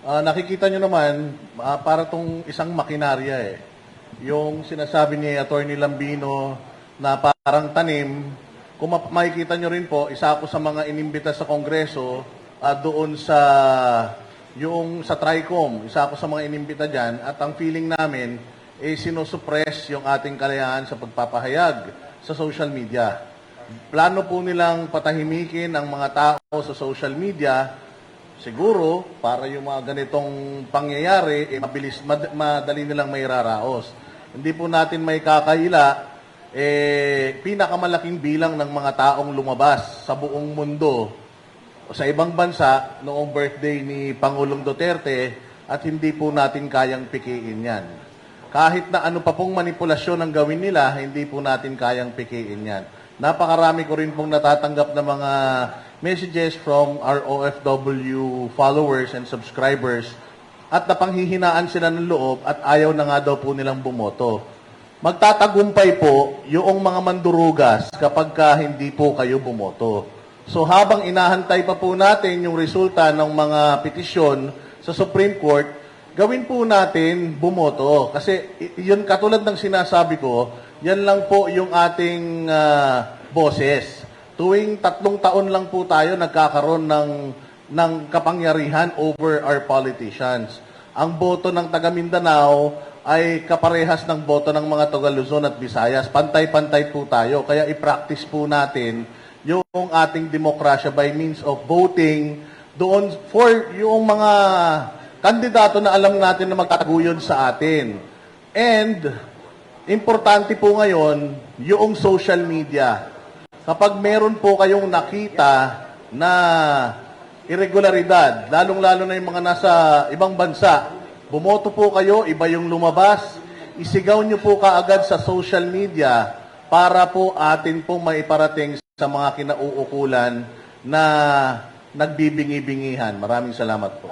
Nakikita nyo naman, para tong isang makinarya eh. Yung sinasabi ni Atty. Lambino na parang tanim, kung makikita nyo rin po, isa ako sa mga inimbita sa Kongreso doon sa yung sa TRICOM, isa ako sa mga inimbita dyan, at ang feeling namin sinusupress yung ating kalayahan sa pagpapahayag sa social media. Plano po nilang patahimikin ang mga tao sa social media, siguro para yung mga ganitong pangyayari, madali nilang may raraos. Hindi po natin may kakaila, pinakamalaking bilang ng mga taong lumabas sa buong mundo sa ibang bansa noong birthday ni Pangulong Duterte at hindi po natin kayang pikiin yan. Kahit na ano pa pong manipulasyon ang gawin nila, hindi po natin kayang pikiin yan. Napakarami ko rin pong natatanggap na mga messages from our OFW followers and subscribers at napanghihinaan sila ng loob at ayaw na nga daw po nilang bumoto. Magtatagumpay po yung mga mandurugas kapag hindi po kayo bumoto. So habang inahantay pa po natin yung resulta ng mga petisyon sa Supreme Court, gawin po natin bumoto. Kasi yun katulad ng sinasabi ko, yan lang po yung ating boses. Tuwing 3 taon lang po tayo nagkakaroon ng kapangyarihan over our politicians. Ang boto ng taga Mindanao ay kaparehas ng boto ng mga taga Luzon at Visayas. Pantay-pantay po tayo. Kaya i-practice po natin yung ating demokrasya by means of voting doon for yung mga kandidato na alam natin na magtataguyod sa atin. And importante po ngayon yung social media. Kapag meron po kayong nakita na irregularidad, lalong-lalo na yung mga nasa ibang bansa, bumoto po kayo, iba yung lumabas, isigaw nyo po kaagad sa social media para po atin pong maiparating sa mga kinauukulan na nagbibingi-bingihan. Maraming salamat po.